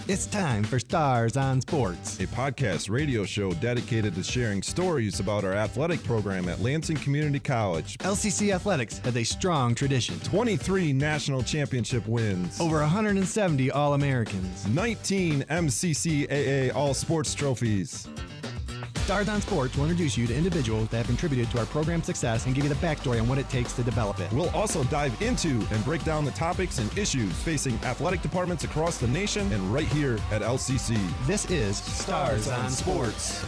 It's time for Stars on Sports, a podcast radio show dedicated to sharing stories about our athletic program at Lansing Community College. LCC Athletics has a strong tradition. 23 national championship wins. Over 170 All-Americans. 19 MCCAA All-Sports trophies. Stars on Sports will introduce you to individuals that have contributed to our program's success and give you the backstory on what it takes to develop it. We'll also dive into and break down the topics and issues facing athletic departments across the nation and right here at LCC. This is Stars on Sports.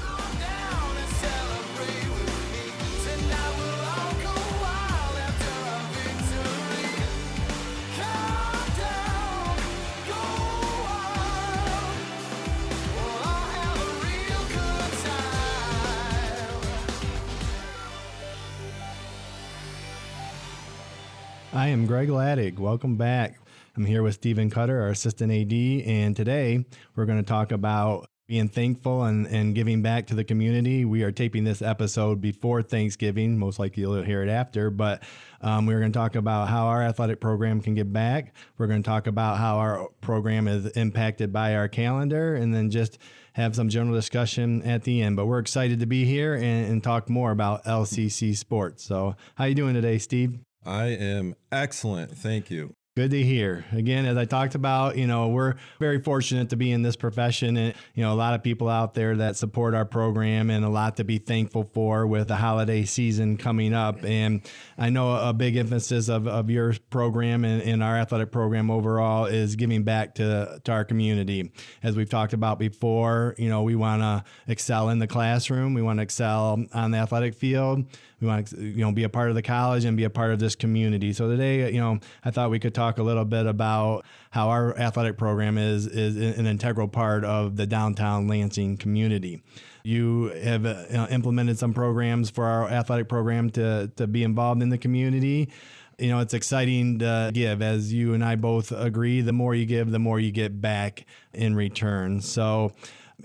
I am Greg Lattig. Welcome back. I'm here with Stephen Cutter, our assistant AD, and today we're going to talk about being thankful and giving back to the community. We are taping this episode before Thanksgiving. Most likely you'll hear it after, but we're going to talk about how our athletic program can give back. We're going to talk about how our program is impacted by our calendar, and then just have some general discussion at the end. But we're excited to be here and talk more about LCC sports. So how you doing today, Steve? I am excellent. Thank you. Good to hear. Again, as I talked about, we're very fortunate to be in this profession, and, a lot of people out there that support our program, and a lot to be thankful for with the holiday season coming up. And I know a big emphasis of your program and our athletic program overall is giving back to our community. As we've talked about before, we want to excel in the classroom. We want to excel on the athletic field. We want to, be a part of the college and be a part of this community. So today, I thought we could talk a little bit about how our athletic program is an integral part of the downtown Lansing community. You have implemented some programs for our athletic program to be involved in the community. It's exciting to give. As you and I both agree, the more you give, the more you get back in return. So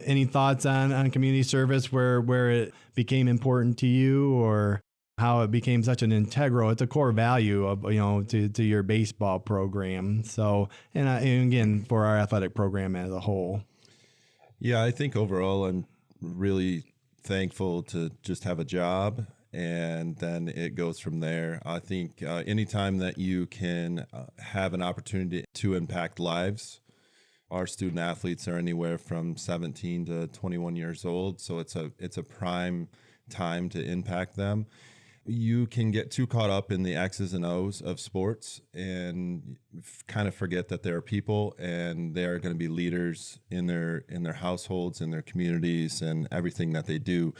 any thoughts on community service where it became important to you, or how it became such an it's a core value of, to your baseball program. So, and again, for our athletic program as a whole. Yeah, I think overall I'm really thankful to just have a job, and then it goes from there. I think anytime that you can have an opportunity to impact lives. Our student athletes are anywhere from 17 to 21 years old, so it's a prime time to impact them. You can get too caught up in the X's and O's of sports and kind of forget that there are people, and they are going to be leaders in their households, in their communities, and everything that they do.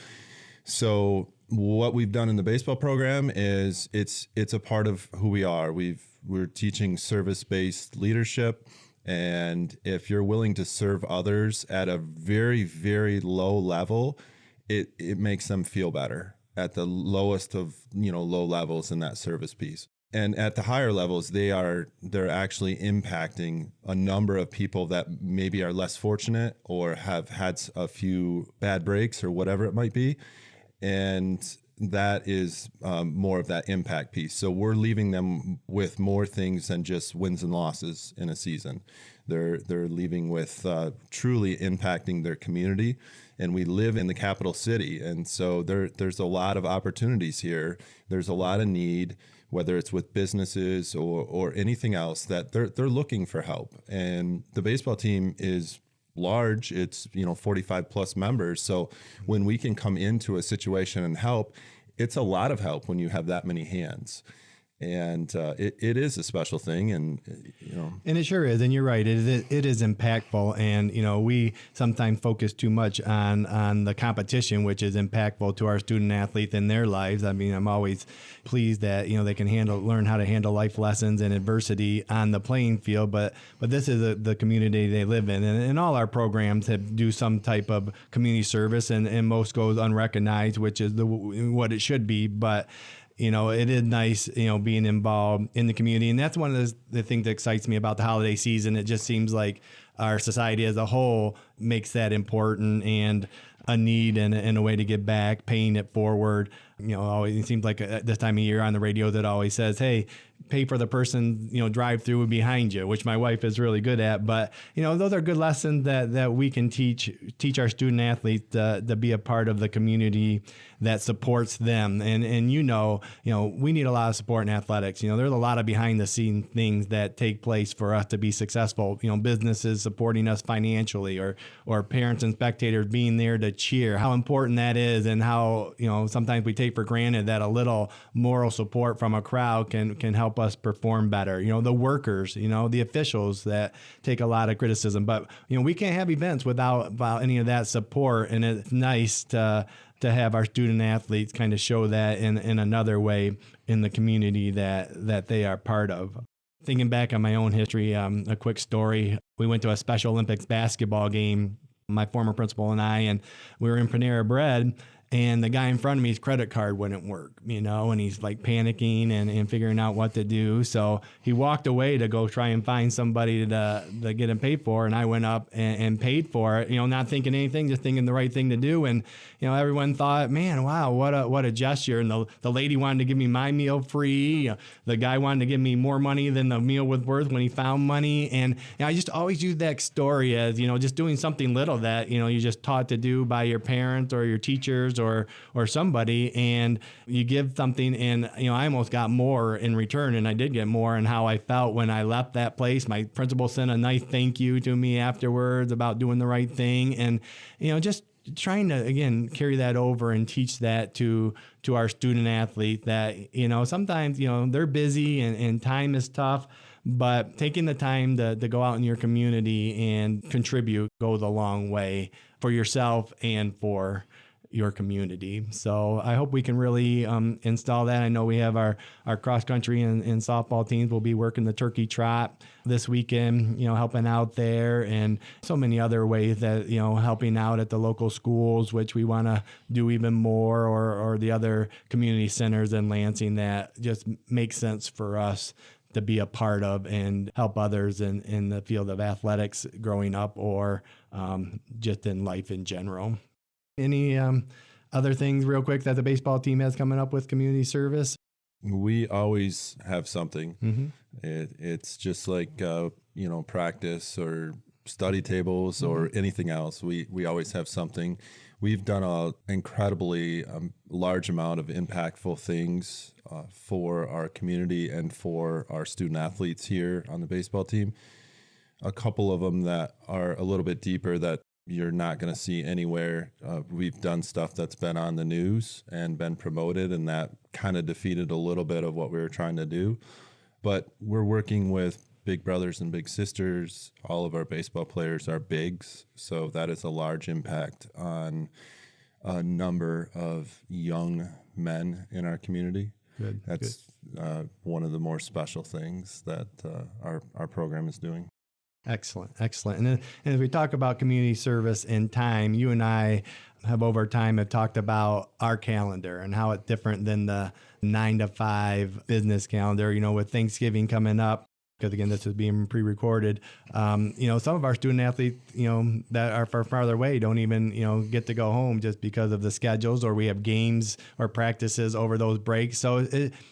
So what we've done in the baseball program is it's a part of who we are. We're teaching service-based leadership. And if you're willing to serve others at a very, very low level, it makes them feel better at the lowest of, low levels in that service piece. And at the higher levels, they're actually impacting a number of people that maybe are less fortunate or have had a few bad breaks or whatever it might be. And that is more of that impact piece. So we're leaving them with more things than just wins and losses in a season. They're leaving with truly impacting their community. And we live in the capital city. And so there's a lot of opportunities here. There's a lot of need, whether it's with businesses or anything else, that they're looking for help. And the baseball team is large. It's 45 plus members. So when we can come into a situation and help, it's a lot of help when you have that many hands. And it is a special thing, and and it sure is. And you're right, it is impactful. And we sometimes focus too much on the competition, which is impactful to our student athletes in their lives. I mean, I'm always pleased that they can learn how to handle life lessons and adversity on the playing field. But this is the community they live in, and all our programs do some type of community service, and most goes unrecognized, which is what it should be. But it is nice, being involved in the community. And that's one of the things that excites me about the holiday season. It just seems like our society as a whole makes that important. And a need and a way to give back, paying it forward. Always it seems like this time of year on the radio that always says, hey, pay for the person, drive through behind you, which my wife is really good at. But, those are good lessons that we can teach our student athletes to be a part of the community that supports them. And we need a lot of support in athletics. There's a lot of behind the scenes things that take place for us to be successful. Businesses supporting us financially or parents and spectators being there to cheer, how important that is, and how, sometimes we take for granted that a little moral support from a crowd can help us perform better. The workers, the officials that take a lot of criticism, but we can't have events without any of that support. And it's nice to have our student athletes kind of show that in another way in the community that they are part of. Thinking back on my own history, a quick story. We went to a Special Olympics basketball game, my former principal and I, and we were in Panera Bread. And the guy in front of me's credit card wouldn't work, and he's like panicking and figuring out what to do. So he walked away to go try and find somebody to get him paid for. And I went up and paid for it, not thinking anything, just thinking the right thing to do. And, everyone thought, man, wow, what a gesture. And the lady wanted to give me my meal free. The guy wanted to give me more money than the meal was worth when he found money. And I just always use that story as, just doing something little that, you just taught to do by your parents or your teachers or somebody, and you give something, and I almost got more in return, and I did get more. And how I felt when I left that place, my principal sent a nice thank you to me afterwards about doing the right thing, and just trying to again carry that over and teach that to our student athlete that sometimes they're busy and time is tough, but taking the time to go out in your community and contribute goes a long way for yourself and for your community. So I hope we can really install that. I know we have our cross country and softball teams will be working the turkey trot this weekend, helping out there, and so many other ways that, helping out at the local schools, which we want to do even more, or the other community centers in Lansing that just makes sense for us to be a part of and help others in the field of athletics growing up or just in life in general. Any other things real quick that the baseball team has coming up with community service? We always have something. Mm-hmm. It's just like, practice or study tables or anything else. We always have something. We've done an incredibly large amount of impactful things for our community and for our student athletes here on the baseball team. A couple of them that are a little bit deeper that you're not going to see anywhere. We've done stuff that's been on the news and been promoted, and that kind of defeated a little bit of what we were trying to do. But we're working with big brothers and big sisters. All of our baseball players are bigs, so that is a large impact on a number of young men in our community. Good. That's one of the more special things that our program is doing. Excellent. And as we talk about community service and time, you and I have over time have talked about our calendar and how it's different than the 9-to-5 business calendar, with Thanksgiving coming up. Because again, this is being pre-recorded. Some of our student athletes, that are far farther away don't even, get to go home just because of the schedules, or we have games or practices over those breaks. So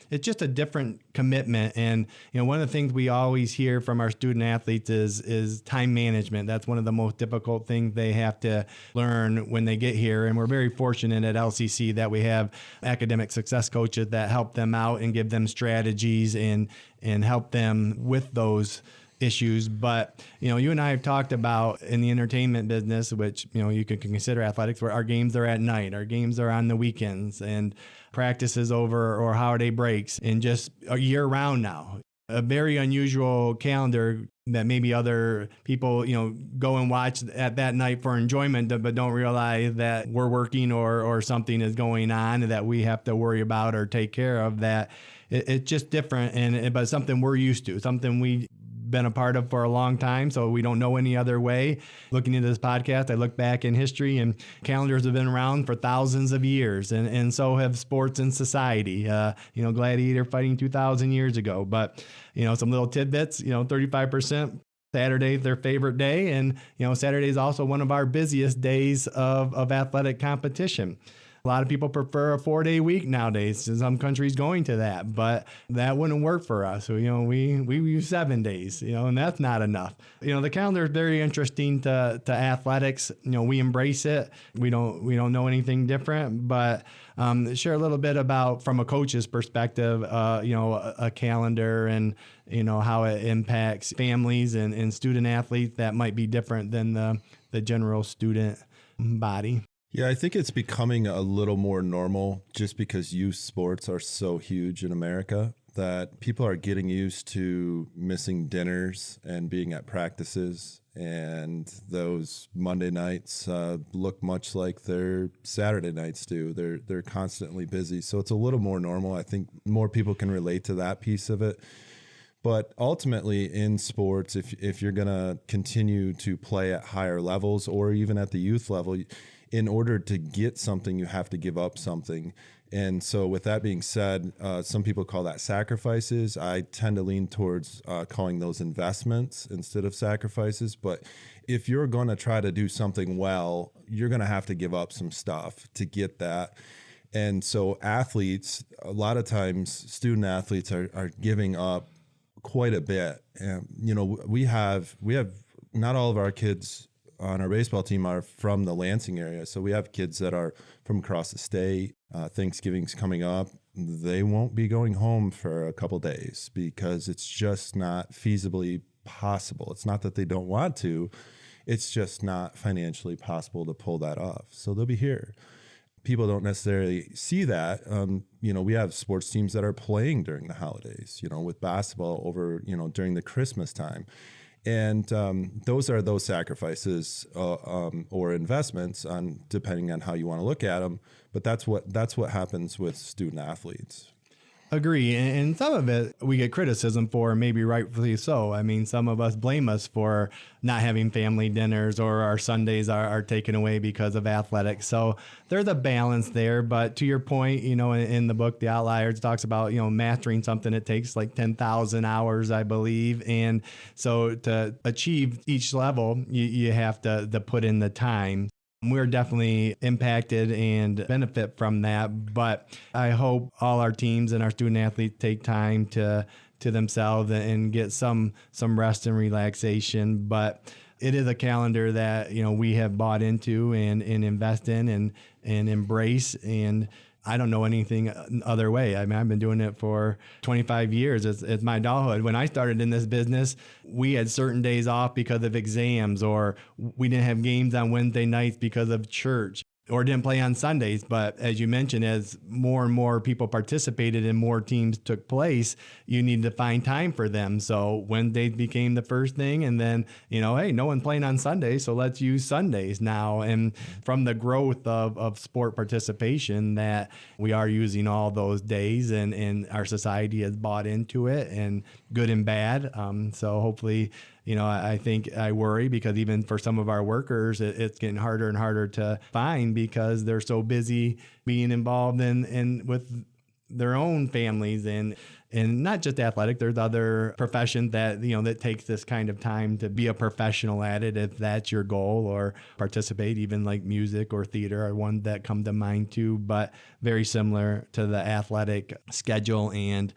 it's just a different commitment. And, one of the things we always hear from our student athletes is time management. That's one of the most difficult things they have to learn when they get here. And we're very fortunate at LCC that we have academic success coaches that help them out and give them strategies and help them with those issues. But, you and I have talked about in the entertainment business, which, you can consider athletics, where our games are at night, our games are on the weekends, and practices over or holiday breaks, and just a year round now. A very unusual calendar that maybe other people, go and watch at that night for enjoyment, but don't realize that we're working or something is going on that we have to worry about or take care of. That it's just different, but something we're used to, something we've been a part of for a long time, so we don't know any other way. Looking into this podcast, I look back in history, and calendars have been around for thousands of years, and so have sports and society. Gladiator fighting 2,000 years ago. But, some little tidbits, 35% Saturday's their favorite day. And, Saturday is also one of our busiest days of athletic competition. A lot of people prefer a 4-day week nowadays. Some countries going to that, but that wouldn't work for us. So, we use 7 days, and that's not enough. The calendar is very interesting to athletics. We embrace it. We don't know anything different, but share a little bit about, from a coach's perspective, a calendar and, how it impacts families and student athletes that might be different than the general student body. Yeah, I think it's becoming a little more normal just because youth sports are so huge in America that people are getting used to missing dinners and being at practices. And those Monday nights look much like their Saturday nights do. They're constantly busy. So it's a little more normal. I think more people can relate to that piece of it. But ultimately in sports, if you're going to continue to play at higher levels or even at the youth level, in order to get something, you have to give up something. And so with that being said, some people call that sacrifices. I tend to lean towards calling those investments instead of sacrifices. But if you're going to try to do something well, you're going to have to give up some stuff to get that. And so athletes, a lot of times student athletes are giving up quite a bit. And, we have not all of our kids on our baseball team are from the Lansing area. So we have kids that are from across the state. Thanksgiving's coming up. They won't be going home for a couple days because it's just not feasibly possible. It's not that they don't want to. It's just not financially possible to pull that off. So they'll be here. People don't necessarily see that. We have sports teams that are playing during the holidays, with basketball over, during the Christmas time. And those are those sacrifices or investments, depending on how you want to look at them. But that's what happens with student athletes. Agree. And some of it we get criticism for, maybe rightfully so. I mean, some of us blame us for not having family dinners, or our Sundays are taken away because of athletics. So there's a balance there. But to your point, in the book, The Outliers, talks about, mastering something. It takes like 10,000 hours, I believe. And so to achieve each level, you have to put in the time. We're definitely impacted and benefit from that, but I hope all our teams and our student athletes take time to themselves and get some rest and relaxation. But it is a calendar that we have bought into and invest in and embrace. And I don't know anything other way. I mean, I've been doing it for 25 years. It's my adulthood. When I started in this business, we had certain days off because of exams, or we didn't have games on Wednesday nights because of church, or didn't play on Sundays. But as you mentioned, as more and more people participated and more teams took place, you need to find time for them. So Wednesdays became the first thing. And then, hey, no one's playing on Sundays, so let's use Sundays now. And from the growth of sport participation, that we are using all those days, and our society has bought into it, and good and bad. So hopefully, I think I worry because even for some of our workers, it's getting harder and harder to find because they're so busy being involved in with their own families and not just athletic. There's other professions that, that takes this kind of time to be a professional at it, if that's your goal, or participate, even like music or theater are one that come to mind too, but very similar to the athletic schedule and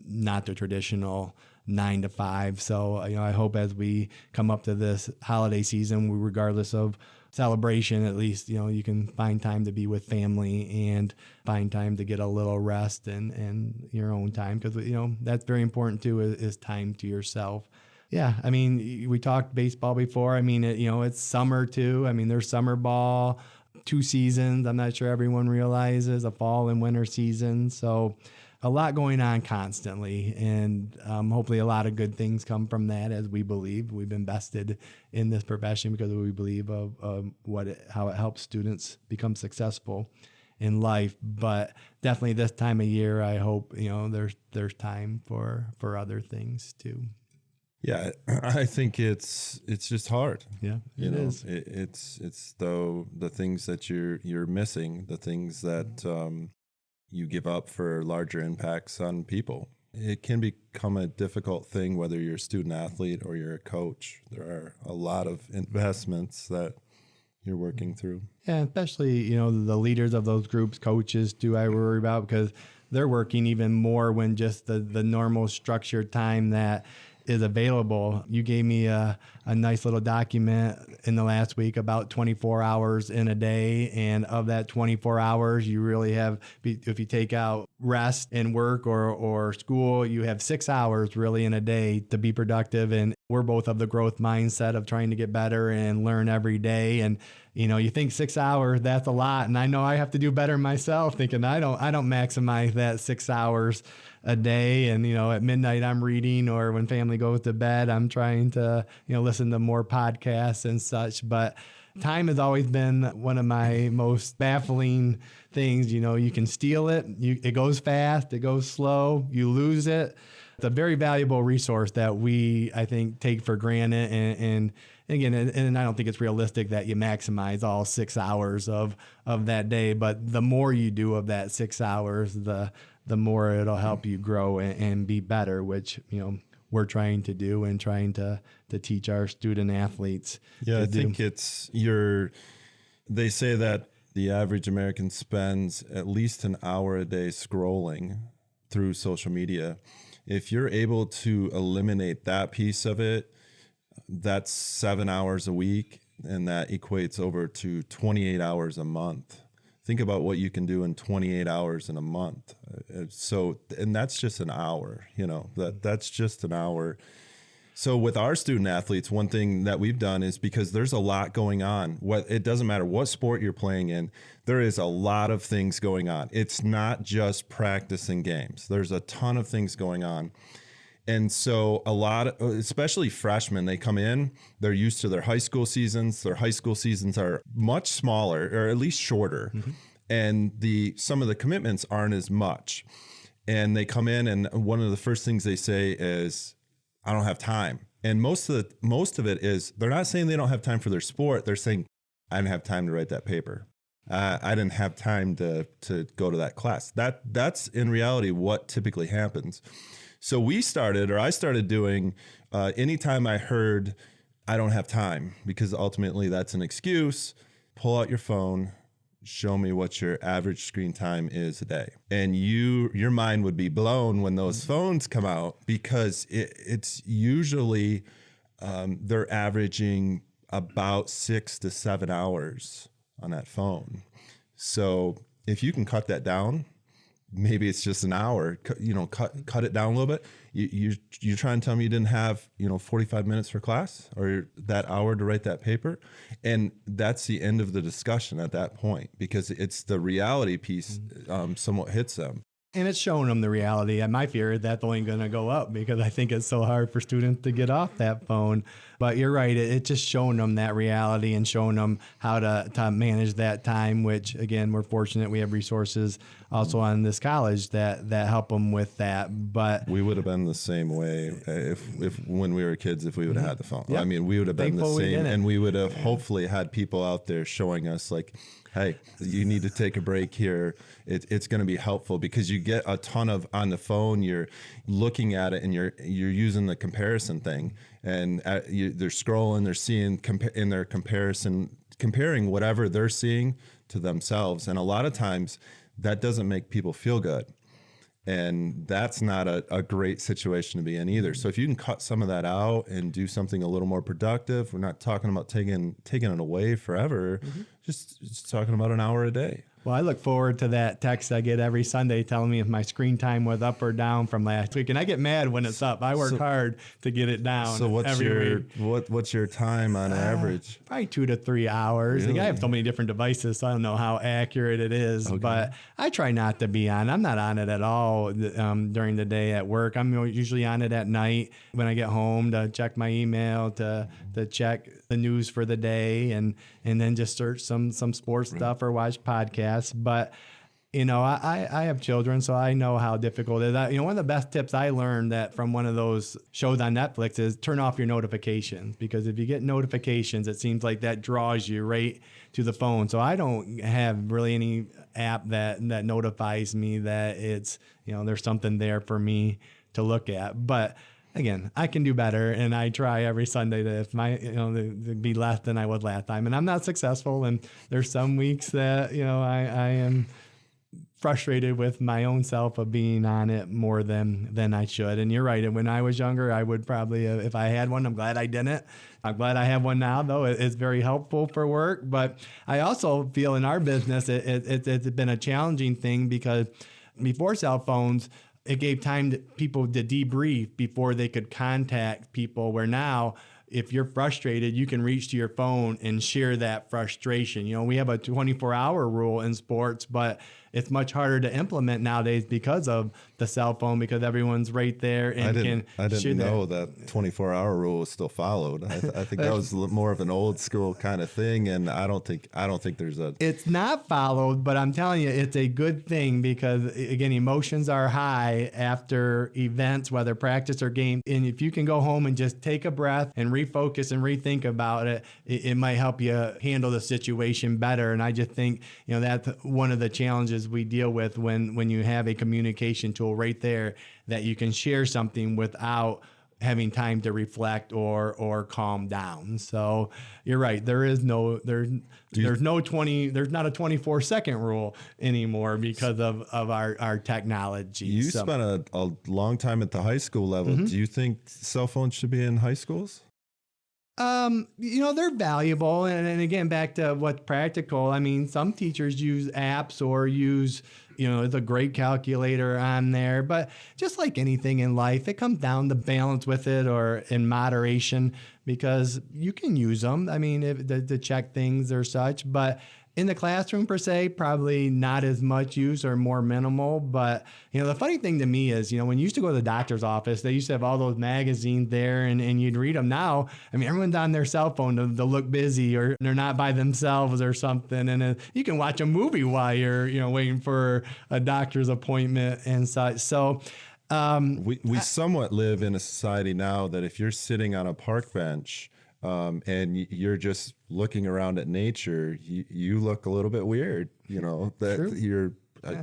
not the traditional 9 to 5. So, I hope as we come up to this holiday season, regardless of celebration, at least, you can find time to be with family and find time to get a little rest and your own time. Because, that's very important too, is time to yourself. Yeah. I mean, we talked baseball before. I mean, it's summer too. I mean, there's summer ball, 2 seasons. I'm not sure everyone realizes, a fall and winter season. So a lot going on constantly, and hopefully a lot of good things come from that, as we believe. We've invested in this profession because we believe of how it helps students become successful in life. But definitely this time of year, I hope there's time for other things too. Yeah, I think it's just hard. Yeah, it is. It's though the things that you're missing, the things that you give up for larger impacts on people. it can become a difficult thing whether you're a student athlete or you're a coach. There are a lot of investments that you're working through. Yeah, especially, the leaders of those groups, coaches, do I worry about, because they're working even more when just the normal structured time that is available. You gave me a nice little document in the last week about 24 hours in a day. And of that 24 hours, you really have, if you take out rest and work or school, you have 6 hours really in a day to be productive. And we're both of the growth mindset of trying to get better and learn every day. And you think 6 hours, that's a lot. And I know I have to do better myself, thinking I don't maximize that 6 hours a day. And, at midnight I'm reading, or when family goes to bed, I'm trying to, listen to more podcasts and such. But time has always been one of my most baffling things. You can steal it. It goes fast, it goes slow, you lose it. It's a very valuable resource that we, I think, take for granted. And again, and I don't think it's realistic that you maximize all 6 hours of that day. But the more you do of that 6 hours, the more it'll help you grow and be better, which, we're trying to do and trying to teach our student athletes. Yeah, I think they say that the average American spends at least an hour a day scrolling through social media. If you're able to eliminate that piece of it, that's 7 hours a week, and that equates over to 28 hours a month. Think about what you can do in 28 hours in a month. And that's just an hour, that's just an hour. So with our student athletes, one thing that we've done is, because there's a lot going on, it doesn't matter what sport you're playing in, there is a lot of things going on. It's not just practicing games. There's a ton of things going on. And so especially freshmen, they come in, they're used to their high school seasons. Their high school seasons are much smaller, or at least shorter. Mm-hmm. And some of the commitments aren't as much. And they come in, and one of the first things they say is, I don't have time. And most of it is, they're not saying they don't have time for their sport. They're saying, I didn't have time to write that paper. I didn't have time to go to that class. That's in reality what typically happens. So I started doing, anytime I heard I don't have time, because ultimately that's an excuse, pull out your phone, show me what your average screen time is a day. And your mind would be blown when those phones come out, because it's usually, they're averaging about 6 to 7 hours on that phone. So if you can cut that down, maybe it's just an hour, cut it down a little bit. You're trying to tell me you didn't have, 45 minutes for class, or that hour to write that paper. And that's the end of the discussion at that point, because it's the reality piece somewhat hits them. And it's showing them the reality. And my fear is that's only going to go up, because I think it's so hard for students to get off that phone. But you're right. It's just showing them that reality and showing them how to manage that time, which, again, we're fortunate we have resources also on this college that help them with that. But we would have been the same way if when we were kids, if we would have had the phone. Yep. I mean, we would have been the same, and we would have hopefully had people out there showing us, like, hey, you need to take a break here. It's going to be helpful, because you get a ton of on the phone. You're looking at it, and you're using the comparison thing, and they're scrolling, they're seeing in their comparing whatever they're seeing to themselves, and a lot of times that doesn't make people feel good. And that's not a great situation to be in either. So if you can cut some of that out and do something a little more productive, we're not talking about taking it away forever, just talking about an hour a day. Well, I look forward to that text I get every Sunday telling me if my screen time was up or down from last week. And I get mad when it's up. I work hard to get it down. So what's your time on average? Probably 2 to 3 hours. Really? I have so many different devices, so I don't know how accurate it is. Okay. But I try not to be on. I'm not on it at all during the day at work. I'm usually on it at night when I get home to check my email, to check the news for the day, and then just search some sports stuff or watch podcasts. But I have children, so I know how difficult it is. One of the best tips I learned that from one of those shows on Netflix is turn off your notifications, because if you get notifications, it seems like that draws you right to the phone. So I don't have really any app that notifies me that it's, there's something there for me to look at. But again, I can do better, and I try every Sunday to, if my, to be less than I was last time. And I'm not successful, and there's some weeks that, I am frustrated with my own self of being on it more than I should. And you're right. And when I was younger, I would probably, if I had one, I'm glad I didn't. I'm glad I have one now, though. It's very helpful for work. But I also feel in our business, it's been a challenging thing because before cell phones, it gave time to people to debrief before they could contact people, where now, if you're frustrated, you can reach to your phone and share that frustration. We have a 24-hour rule in sports, but it's much harder to implement nowadays because of the cell phone, because everyone's right there and I didn't know that 24-hour rule was still followed. I think that was more of an old school kind of thing, and I don't think there's a. It's not followed, but I'm telling you, it's a good thing because, again, emotions are high after events, whether practice or game, and if you can go home and just take a breath and refocus and rethink about it, it might help you handle the situation better. And I just think that's one of the challenges we deal with when you have a communication tool right there that you can share something without having time to reflect or calm down. So you're right. There's not a 24-second rule anymore because of our technology. You spent a long time at the high school level. Mm-hmm. Do you think cell phones should be in high schools? They're valuable. And again, back to what's practical. I mean, some teachers use apps or use, it's a great calculator on there. But just like anything in life, it comes down to balance with it or in moderation, because you can use them. I mean, to check things or such. But in the classroom per se, probably not as much use or more minimal. But, the funny thing to me is, when you used to go to the doctor's office, they used to have all those magazines there and you'd read them. Now, I mean, everyone's on their cell phone to look busy, or they're not by themselves or something. And you can watch a movie while you're, waiting for a doctor's appointment and such. So, we somewhat live in a society now that if you're sitting on a park bench, and you're just looking around at nature, you look a little bit weird, that True. you're,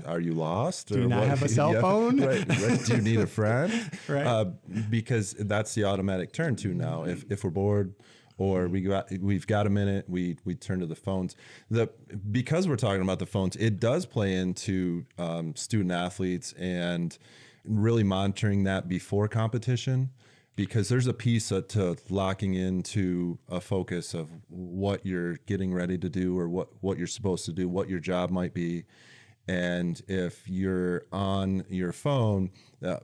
are you lost? Do you not have a cell phone? Right. Do you need a friend? Right. Because that's the automatic turn to now. If we're bored or we've got a minute, we turn to the phones. Because we're talking about the phones, it does play into student athletes and really monitoring that before competition. Because there's a piece to locking into a focus of what you're getting ready to do or what you're supposed to do, what your job might be. And if you're on your phone,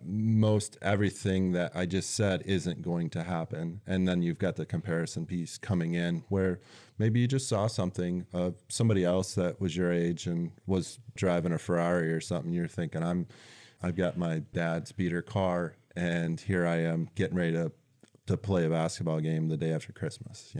most everything that I just said isn't going to happen. And then you've got the comparison piece coming in where maybe you just saw something of somebody else that was your age and was driving a Ferrari or something. You're thinking, I've got my dad's beater car, and here I am getting ready to play a basketball game the day after Christmas,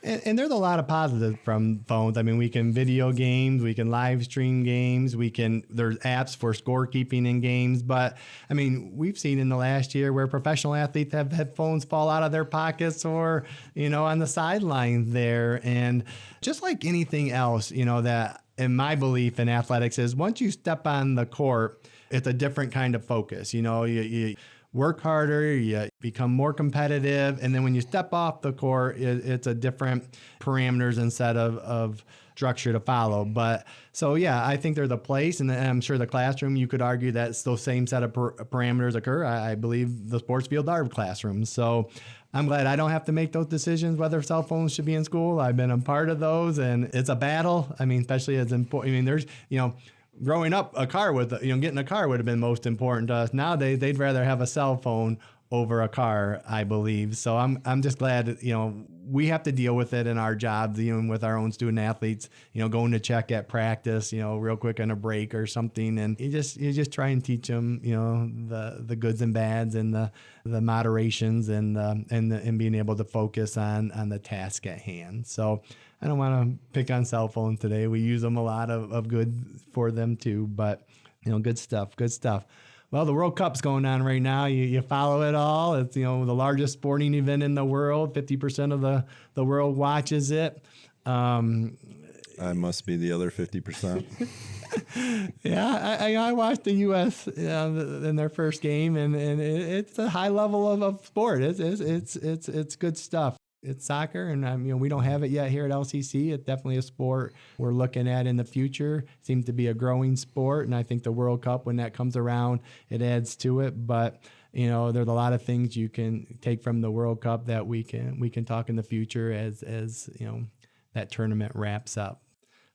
And there's a lot of positives from phones. I mean, we can video games, we can live stream games, there's apps for scorekeeping in games. But I mean, we've seen in the last year where professional athletes have had phones fall out of their pockets or, on the sidelines there. And just like anything else, that in my belief in athletics is once you step on the court, it's a different kind of focus. You work harder, you become more competitive, and then when you step off the court, it's a different parameters and set of structure to follow. But so, yeah, I think there's a place, and I'm sure the classroom, you could argue that those same set of parameters occur. I believe the sports field are classrooms. So I'm glad I don't have to make those decisions whether cell phones should be in school. I've been a part of those, and it's a battle. I mean, especially as important. I mean, there's, growing up, getting a car would have been most important to us. Nowadays, they'd rather have a cell phone over a car, I believe. So I'm just glad that, we have to deal with it in our jobs, even with our own student athletes, going to check at practice, real quick on a break or something. And you just try and teach them, the goods and bads and the moderations and being able to focus on the task at hand. So I don't want to pick on cell phones today. We use them a lot of good for them too, but good stuff. Well, the World Cup's going on right now. You follow it all. It's, the largest sporting event in the world. 50% of the world watches it. I must be the other 50%. Yeah, I watched the U.S. In their first game, and it's a high level of sport. It's good stuff. It's soccer, and we don't have it yet here at LCC. It's definitely a sport we're looking at in the future. Seems to be a growing sport, and I think the World Cup, when that comes around, it adds to it. But there's a lot of things you can take from the World Cup that we can talk in the future as that tournament wraps up.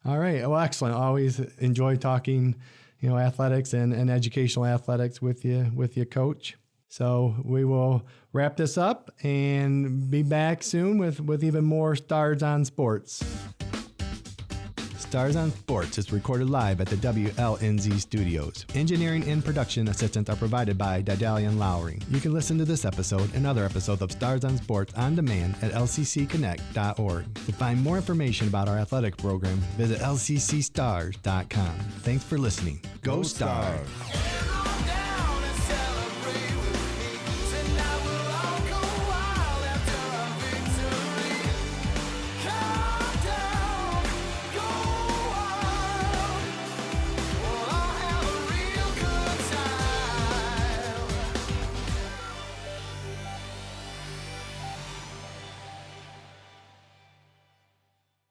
All right. Well, excellent. Always enjoy talking, athletics and educational athletics with you, Coach. So we will wrap this up and be back soon with even more Stars on Sports. Stars on Sports is recorded live at the WLNZ studios. Engineering and production assistance are provided by Didalian Lowry. You can listen to this episode and other episodes of Stars on Sports on demand at lccconnect.org. To find more information about our athletic program, visit lccstars.com. Thanks for listening. Go Stars!